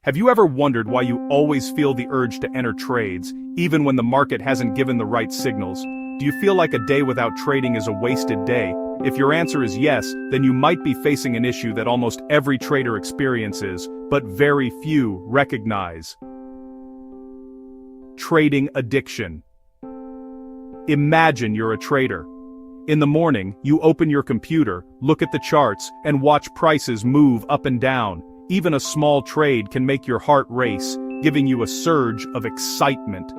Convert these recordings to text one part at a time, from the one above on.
Have you ever wondered why you always feel the urge to enter trades, even when the market hasn't given the right signals? Do you feel like a day without trading is a wasted day? If your answer is yes, then you might be facing an issue that almost every trader experiences, but very few recognize. Trading addiction. Imagine you're a trader. In the morning, you open your computer, look at the charts, and watch prices move up and down. Even a small trade can make your heart race, giving you a surge of excitement.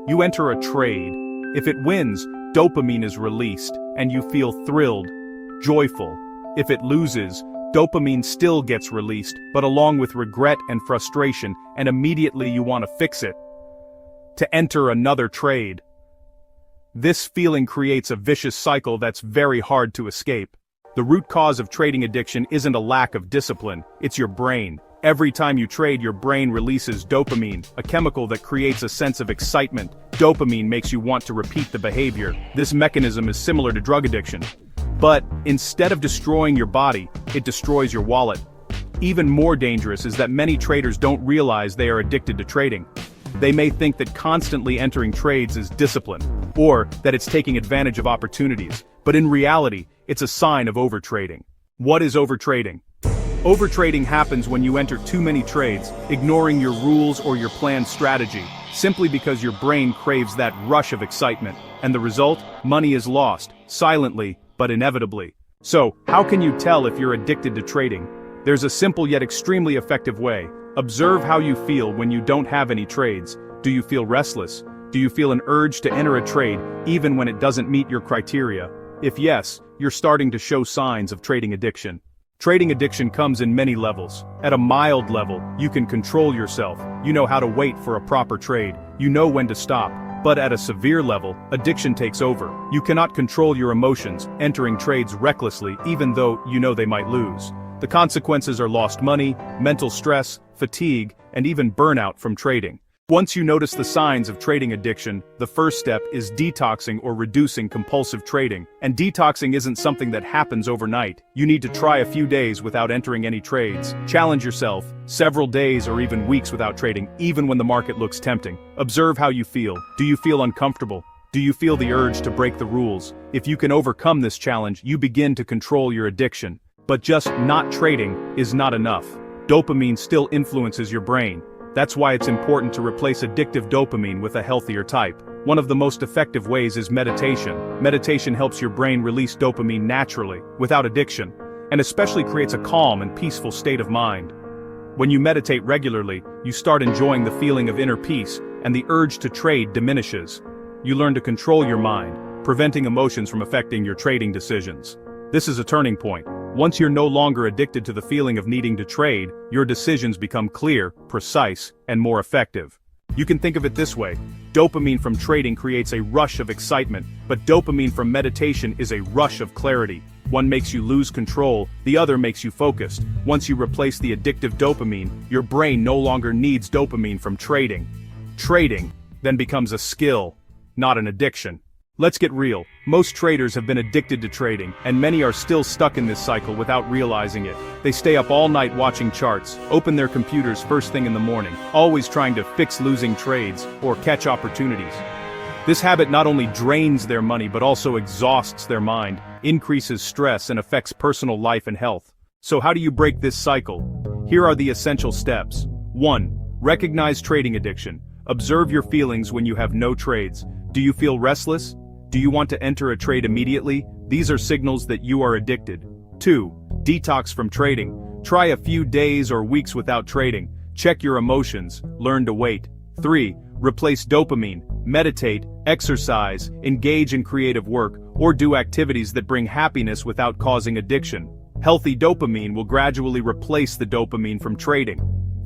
You enter a trade. If it wins, dopamine is released, and you feel thrilled, joyful. If it loses, dopamine still gets released, but along with regret and frustration, and immediately you want to fix it. To enter another trade. This feeling creates a vicious cycle that's very hard to escape. The root cause of trading addiction isn't a lack of discipline, it's your brain. Every time you trade, your brain releases dopamine, a chemical that creates a sense of excitement. Dopamine makes you want to repeat the behavior. This mechanism is similar to drug addiction. But instead of destroying your body, it destroys your wallet. Even more dangerous is that many traders don't realize they are addicted to trading. They may think that constantly entering trades is discipline, or that it's taking advantage of opportunities, but in reality, it's a sign of overtrading. What is overtrading? Overtrading happens when you enter too many trades, ignoring your rules or your planned strategy, simply because your brain craves that rush of excitement, and the result? Money is lost, silently, but inevitably. So, how can you tell if you're addicted to trading? There's a simple yet extremely effective way. Observe how you feel when you don't have any trades. Do you feel restless? Do you feel an urge to enter a trade, even when it doesn't meet your criteria? If yes, you're starting to show signs of trading addiction. Trading addiction comes in many levels. At a mild level, you can control yourself. You know how to wait for a proper trade. You know when to stop. But at a severe level, addiction takes over. You cannot control your emotions, entering trades recklessly even though you know they might lose. The consequences are lost money, mental stress, fatigue, and even burnout from trading. Once you notice the signs of trading addiction, the first step is detoxing or reducing compulsive trading. And detoxing isn't something that happens overnight. You need to try a few days without entering any trades. Challenge yourself, several days or even weeks without trading, even when the market looks tempting. Observe how you feel. Do you feel uncomfortable? Do you feel the urge to break the rules? If you can overcome this challenge, you begin to control your addiction. But just not trading is not enough. Dopamine still influences your brain. That's why it's important to replace addictive dopamine with a healthier type. One of the most effective ways is meditation. Meditation helps your brain release dopamine naturally, without addiction, and especially creates a calm and peaceful state of mind. When you meditate regularly, you start enjoying the feeling of inner peace, and the urge to trade diminishes. You learn to control your mind, preventing emotions from affecting your trading decisions. This is a turning point. Once you're no longer addicted to the feeling of needing to trade, your decisions become clear, precise, and more effective. You can think of it this way. Dopamine from trading creates a rush of excitement, but dopamine from meditation is a rush of clarity. One makes you lose control, the other makes you focused. Once you replace the addictive dopamine, your brain no longer needs dopamine from trading. Trading then becomes a skill, not an addiction. Let's get real. Most traders have been addicted to trading, and many are still stuck in this cycle without realizing it. They stay up all night watching charts, open their computers first thing in the morning, always trying to fix losing trades or catch opportunities. This habit not only drains their money but also exhausts their mind, increases stress, and affects personal life and health. So how do you break this cycle? Here are the essential steps. 1. Recognize trading addiction. Observe your feelings when you have no trades. Do you feel restless? Do you want to enter a trade immediately? These are signals that you are addicted. 2. Detox from trading. Try a few days or weeks without trading. Check your emotions, learn to wait. 3. Replace dopamine. Meditate, exercise, engage in creative work, or do activities that bring happiness without causing addiction. Healthy dopamine will gradually replace the dopamine from trading.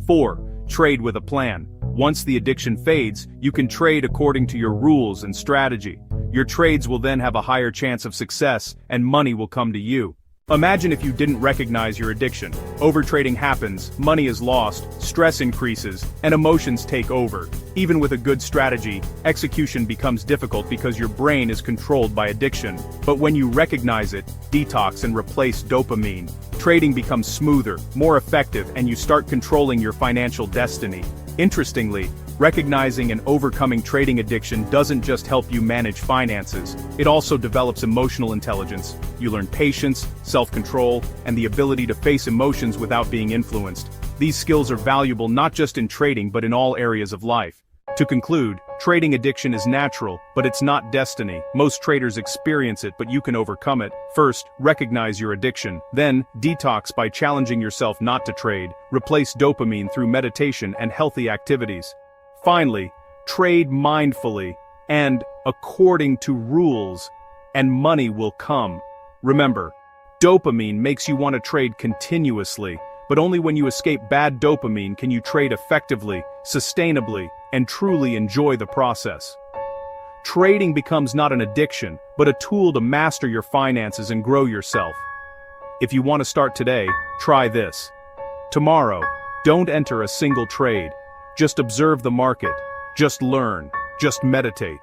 4. Trade with a plan. Once the addiction fades, you can trade according to your rules and strategy. Your trades will then have a higher chance of success, and money will come to you. Imagine if you didn't recognize your addiction. Overtrading happens, money is lost, stress increases, and emotions take over. Even with a good strategy, execution becomes difficult because your brain is controlled by addiction. But when you recognize it, detox and replace dopamine, trading becomes smoother, more effective, and you start controlling your financial destiny. Interestingly, recognizing and overcoming trading addiction doesn't just help you manage finances, it also develops emotional intelligence. You learn patience, self-control, and the ability to face emotions without being influenced. These skills are valuable not just in trading but in all areas of life. To conclude, trading addiction is natural, but it's not destiny. Most traders experience it, but you can overcome it. First, recognize your addiction. Then, detox by challenging yourself not to trade. Replace dopamine through meditation and healthy activities. Finally, trade mindfully and according to rules, and money will come. Remember, dopamine makes you want to trade continuously, but only when you escape bad dopamine can you trade effectively, sustainably, and truly enjoy the process. Trading becomes not an addiction, but a tool to master your finances and grow yourself. If you want to start today, try this. Tomorrow, don't enter a single trade. Just observe the market, just learn, just meditate.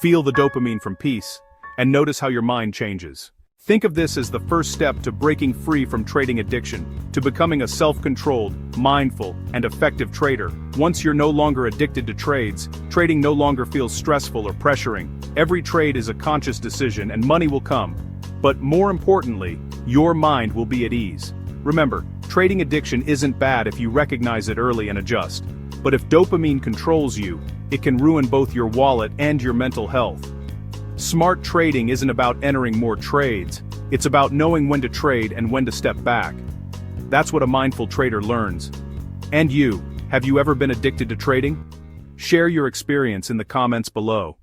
Feel the dopamine from peace, and notice how your mind changes. Think of this as the first step to breaking free from trading addiction, to becoming a self-controlled, mindful, and effective trader. Once you're no longer addicted to trades, trading no longer feels stressful or pressuring. Every trade is a conscious decision and money will come. But more importantly, your mind will be at ease. Remember, trading addiction isn't bad if you recognize it early and adjust. But if dopamine controls you, it can ruin both your wallet and your mental health. Smart trading isn't about entering more trades, it's about knowing when to trade and when to step back. That's what a mindful trader learns. And you, have you ever been addicted to trading? Share your experience in the comments below.